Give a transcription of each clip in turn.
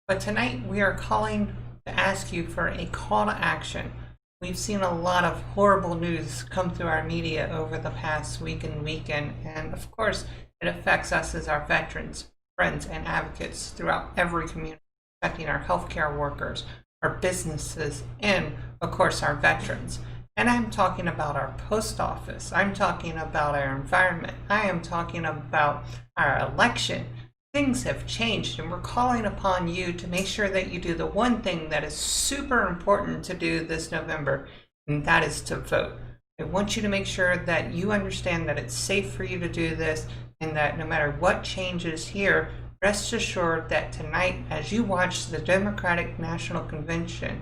But tonight we are calling to ask you for a call to action. We've seen a lot of horrible news come through our media over the past week and weekend, and of course, it affects us as our veterans, friends, and advocates throughout every community, affecting our healthcare workers, our businesses, and of course, our veterans. And I'm talking about our post office. I'm talking about our environment. I am talking about our election. Things have changed, and we're calling upon you to make sure that you do the one thing that is super important to do this November, and that is to vote. I want you to make sure that you understand that it's safe for you to do this, and that no matter what changes here, rest assured that tonight, as you watch the Democratic National Convention,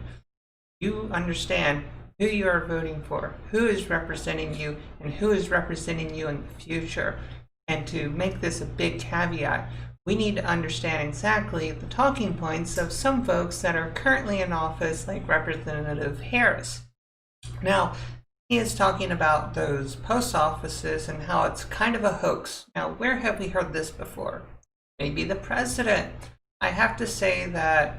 you understand who you are voting for, who is representing you, and who is representing you in the future. And to make this a big caveat, we need to understand exactly the talking points of some folks that are currently in office, like Representative Harris. Now, he is talking about those post offices and how it's kind of a hoax. Now, where have we heard this before? Maybe the president. I have to say that,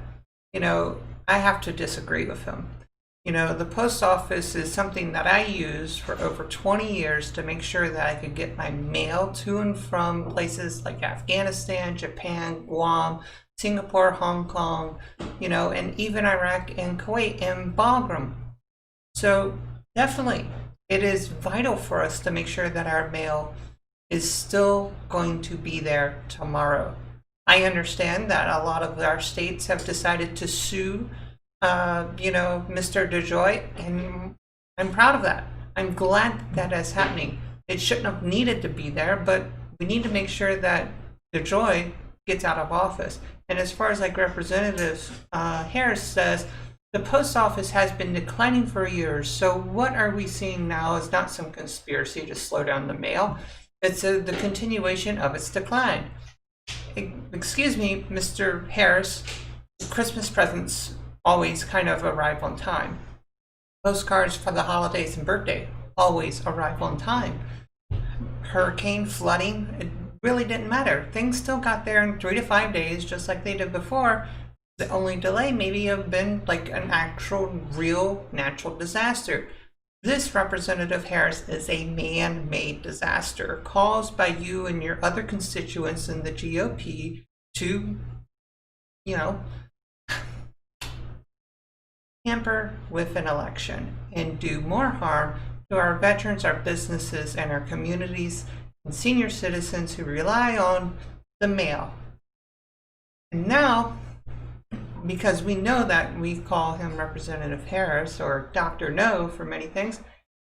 I have to disagree with him. The post office is something that I used for over 20 years to make sure that I could get my mail to and from places like Afghanistan, Japan, Guam, Singapore, Hong Kong, and even Iraq and Kuwait and Bagram. So definitely, it is vital for us to make sure that our mail is still going to be there tomorrow. I understand that a lot of our states have decided to sue Mr. DeJoy, and I'm proud of that. I'm glad that is happening. It shouldn't have needed to be there, but we need to make sure that DeJoy gets out of office. And as far as like Representative Harris says, the post office has been declining for years. So what are we seeing now is not some conspiracy to slow down the mail. It's the continuation of its decline. Excuse me, Mr. Harris, Christmas presents always kind of arrive on time. Postcards for the holidays and birthday always arrive on time. Hurricane flooding, it really didn't matter. Things still got there in 3 to 5 days, just like they did before. The only delay maybe have been like an actual, real natural disaster. This Representative Harris is a man-made disaster caused by you and your other constituents in the GOP to, tamper with an election and do more harm to our veterans, our businesses, and our communities and senior citizens who rely on the mail. And now, because we know that we call him Representative Harris or Dr. No for many things,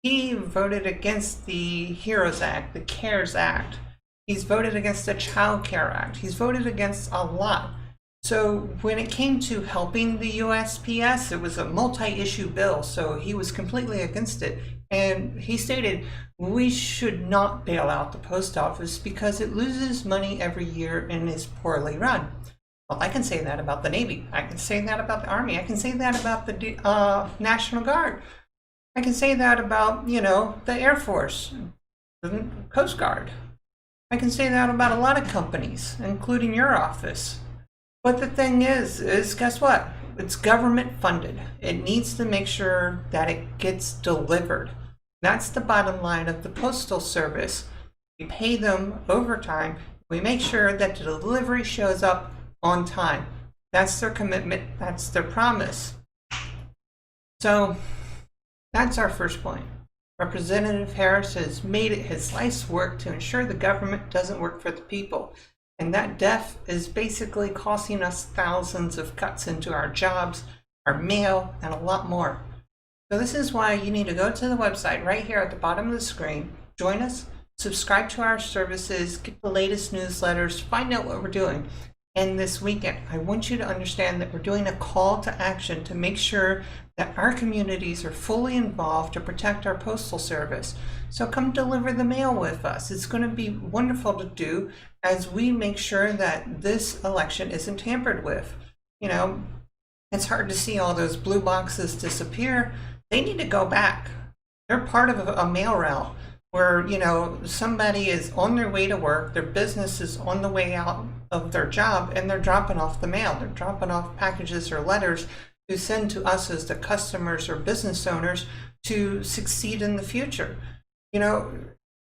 he voted against the HEROES Act, the CARES Act. He's voted against the Child Care Act. He's voted against a lot. So when it came to helping the USPS, it was a multi-issue bill, so he was completely against it. And he stated, we should not bail out the post office because it loses money every year and is poorly run. Well, I can say that about the Navy. I can say that about the Army. I can say that about the National Guard. I can say that about, the Air Force, the Coast Guard. I can say that about a lot of companies, including your office. But the thing is guess what? It's government funded. It needs to make sure that it gets delivered. That's the bottom line of the Postal Service. We pay them overtime. We make sure that the delivery shows up on time. That's their commitment. That's their promise. So that's our first point. Representative Harris has made it his life's work to ensure the government doesn't work for the people. And that death is basically costing us thousands of cuts into our jobs, our mail, and a lot more. So this is why you need to go to the website right here at the bottom of the screen, join us, subscribe to our services, get the latest newsletters, find out what we're doing. And this weekend, I want you to understand that we're doing a call to action to make sure that our communities are fully involved to protect our postal service. So come deliver the mail with us. It's going to be wonderful to do as we make sure that this election isn't tampered with. It's hard to see all those blue boxes disappear. They need to go back. They're part of a mail route. where, somebody is on their way to work, their business is on the way out of their job, and they're dropping off the mail. They're dropping off packages or letters to send to us as the customers or business owners to succeed in the future.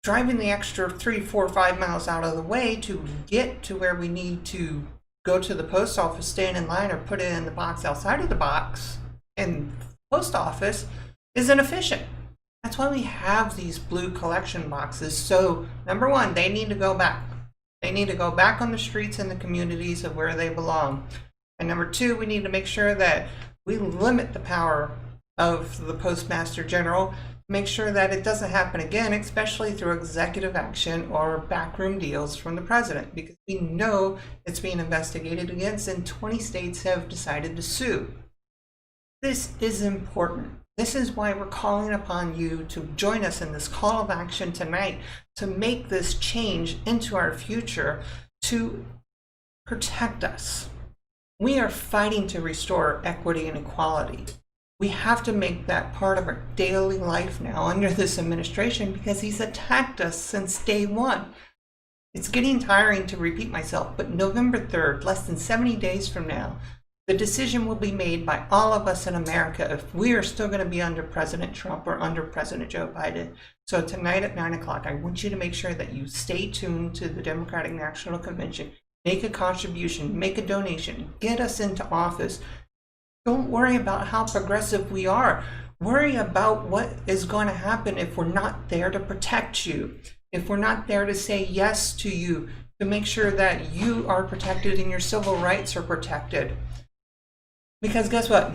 Driving the extra 3, 4, 5 miles out of the way to get to where we need to go to the post office, stand in line, or put it in the box outside of the box in the post office is inefficient. That's why we have these blue collection boxes. So number one, they need to go back. They need to go back on the streets and the communities of where they belong. And number two, we need to make sure that we limit the power of the Postmaster General, make sure that it doesn't happen again, especially through executive action or backroom deals from the president, because we know it's being investigated against and 20 states have decided to sue. This is important. This is why we're calling upon you to join us in this call of action tonight to make this change into our future to protect us. We are fighting to restore equity and equality. We have to make that part of our daily life now under this administration because he's attacked us since day one. It's getting tiring to repeat myself, but November 3rd, less than 70 days from now, the decision will be made by all of us in America if we are still going to be under President Trump or under President Joe Biden. So tonight at 9 o'clock, I want you to make sure that you stay tuned to the Democratic National Convention, make a contribution, make a donation, get us into office. Don't worry about how progressive we are. Worry about what is going to happen if we're not there to protect you, if we're not there to say yes to you, to make sure that you are protected and your civil rights are protected. Because guess what?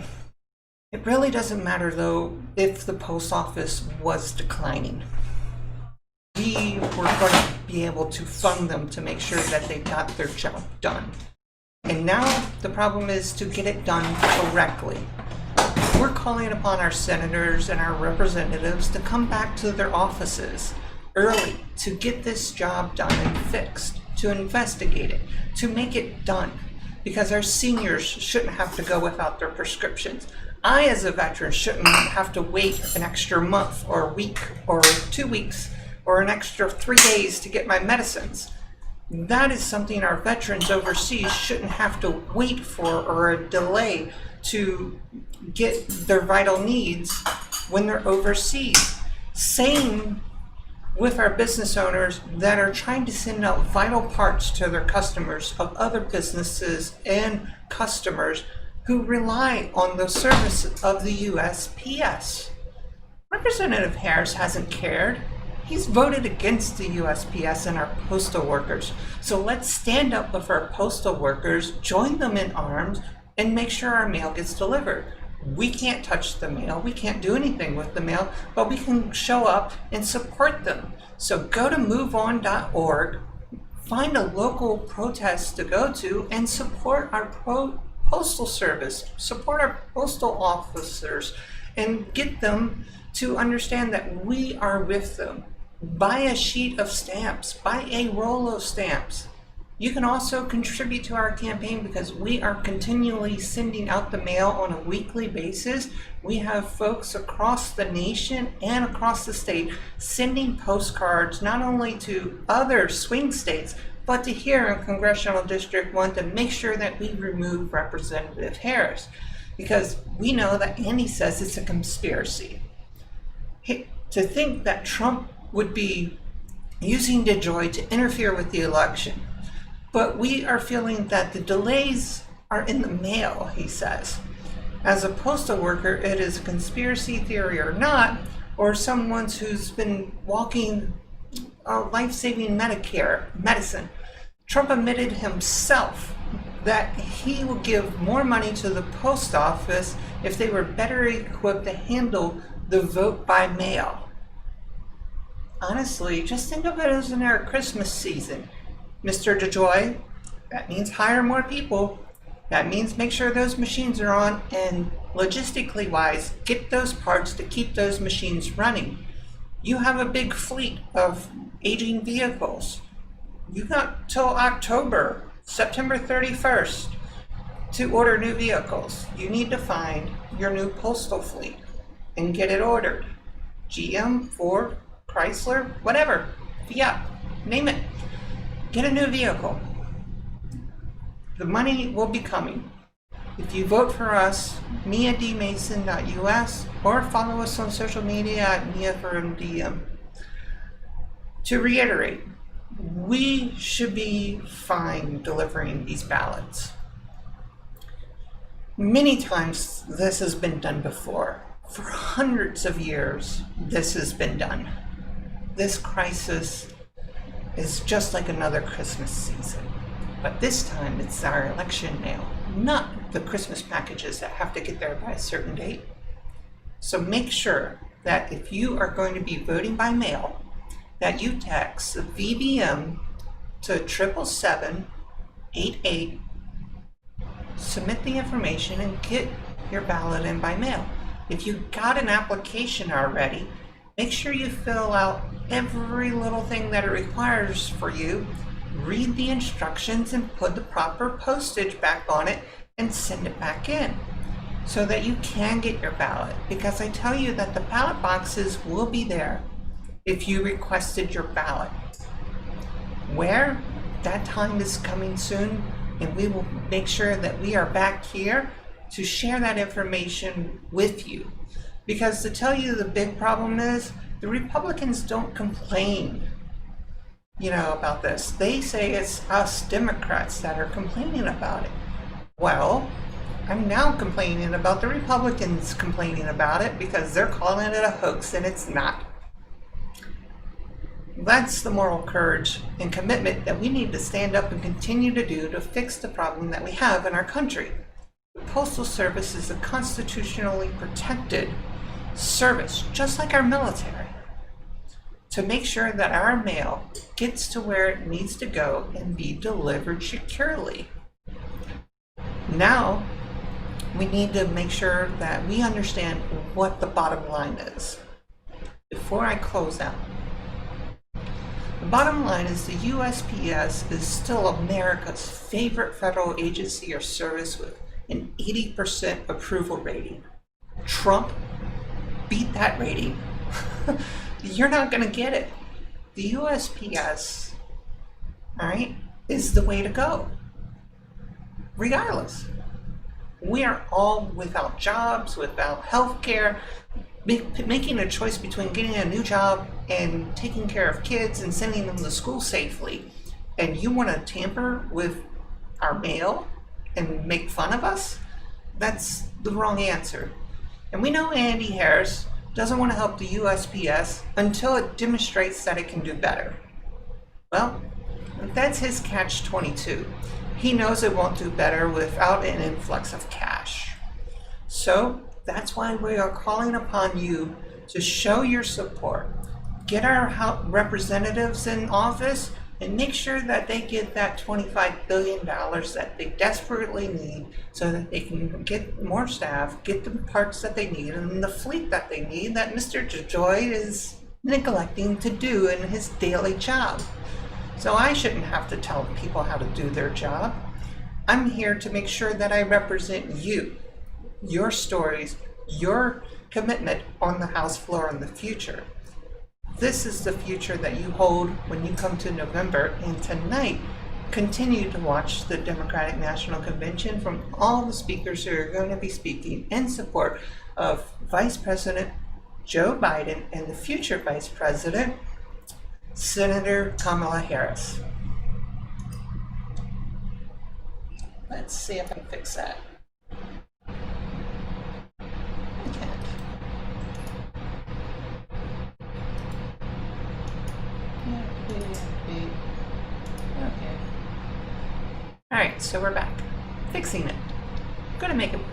It really doesn't matter, though, if the post office was declining. We were going to be able to fund them to make sure that they got their job done. And now the problem is to get it done correctly. We're calling upon our senators and our representatives to come back to their offices early to get this job done and fixed, to investigate it, to make it done. Because our seniors shouldn't have to go without their prescriptions. I, as a veteran, shouldn't have to wait an extra month or a week or 2 weeks or an extra 3 days to get my medicines. That is something our veterans overseas shouldn't have to wait for or a delay to get their vital needs when they're overseas. Same with our business owners that are trying to send out vital parts to their customers of other businesses and customers who rely on the service of the USPS. Representative Harris hasn't cared. He's voted against the USPS and our postal workers. So let's stand up with our postal workers, join them in arms, and make sure our mail gets delivered. We can't touch the mail. We can't do anything with the mail, but we can show up and support them. So go to moveon.org, find a local protest to go to, and support our postal service, support our postal officers, and get them to understand that we are with them. Buy a sheet of stamps, buy a roll of stamps. You can also contribute to our campaign because we are continually sending out the mail on a weekly basis. We have folks across the nation and across the state sending postcards not only to other swing states, but to here in Congressional District 1 to make sure that we remove Representative Harris. Because we know that Andy says it's a conspiracy. To think that Trump would be using DeJoy to interfere with the election. But we are feeling that the delays are in the mail, he says. As a postal worker, it is a conspiracy theory or not, or someone who's been walking life-saving medicine. Trump admitted himself that he will give more money to the post office if they were better equipped to handle the vote by mail. Honestly, just think of it as in our Christmas season. Mr. DeJoy, that means hire more people. That means make sure those machines are on, and logistically wise, get those parts to keep those machines running. You have a big fleet of aging vehicles. You got till October, September 31st to order new vehicles. You need to find your new postal fleet and get it ordered. GM, Ford, Chrysler, whatever, Fiat, name it. Get a new vehicle. The money will be coming. If you vote for us, miadmason.us, or follow us on social media at miafrmdm. To reiterate, we should be fine delivering these ballots. Many times this has been done before. For hundreds of years, this has been done. This crisis is just like another Christmas season. But this time it's our election mail, not the Christmas packages that have to get there by a certain date. So make sure that if you are going to be voting by mail, that you text the VBM to 77788, submit the information, and get your ballot in by mail. If you got an application already, make sure you fill out every little thing that it requires for you, read the instructions, and put the proper postage back on it and send it back in so that you can get your ballot. Because I tell you that the ballot boxes will be there if you requested your ballot. Where? That time is coming soon, and we will make sure that we are back here to share that information with you. Because to tell you the big problem is, the Republicans don't complain, about this. They say it's us Democrats that are complaining about it. Well, I'm now complaining about the Republicans complaining about it because they're calling it a hoax and it's not. That's the moral courage and commitment that we need to stand up and continue to do to fix the problem that we have in our country. The Postal Service is a constitutionally protected service, just like our military, to make sure that our mail gets to where it needs to go and be delivered securely. Now, we need to make sure that we understand what the bottom line is. Before I close out, the bottom line is the USPS is still America's favorite federal agency or service with an 80% approval rating. Trump beat that rating. You're not going to get it. The USPS, all right, is the way to go. Regardless, we are all without jobs, without health care, making a choice between getting a new job and taking care of kids and sending them to school safely. And you want to tamper with our mail and make fun of us? That's the wrong answer. And we know Andy Harris doesn't want to help the USPS until it demonstrates that it can do better. Well, that's his catch-22. He knows it won't do better without an influx of cash. So that's why we are calling upon you to show your support. Get our representatives in office and make sure that they get that $25 billion that they desperately need so that they can get more staff, get the parts that they need, and the fleet that they need that Mr. DeJoy is neglecting to do in his daily job. So I shouldn't have to tell people how to do their job. I'm here to make sure that I represent you, your stories, your commitment on the House floor in the future. This is the future that you hold when you come to November, and tonight, continue to watch the Democratic National Convention from all the speakers who are going to be speaking in support of Vice President Joe Biden and the future Vice President, Senator Kamala Harris. Let's see if I can fix that. I can't. Okay. Alright, so we're back. Fixing it. I'm gonna make it work.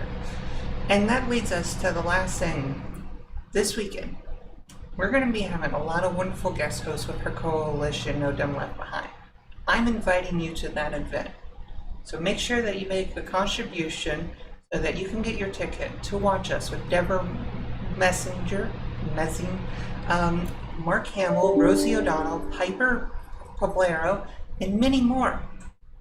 And that leads us to the last thing. This weekend, we're going to be having a lot of wonderful guest hosts with her coalition, No Dumb Left Behind. I'm inviting you to that event. So make sure that you make a contribution so that you can get your ticket to watch us with Deborah Messing, Mark Hamill, Rosie O'Donnell, Piper Poblero, and many more.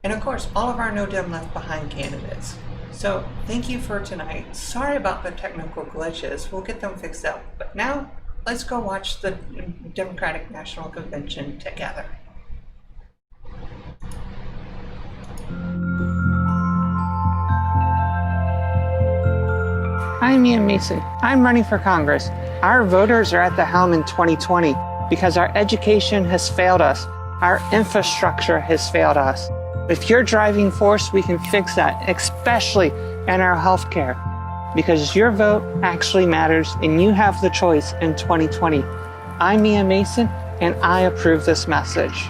And of course, all of our No Dumb Left Behind candidates. So thank you for tonight. Sorry about the technical glitches. We'll get them fixed up. But now, Let's go watch the Democratic National Convention together. I'm Ian Mason. I'm running for Congress. Our voters are at the helm in 2020 because our education has failed us. Our infrastructure has failed us. With your driving force, we can fix that, especially in our healthcare, because your vote actually matters and you have the choice in 2020. I'm Ian Mason, and I approve this message.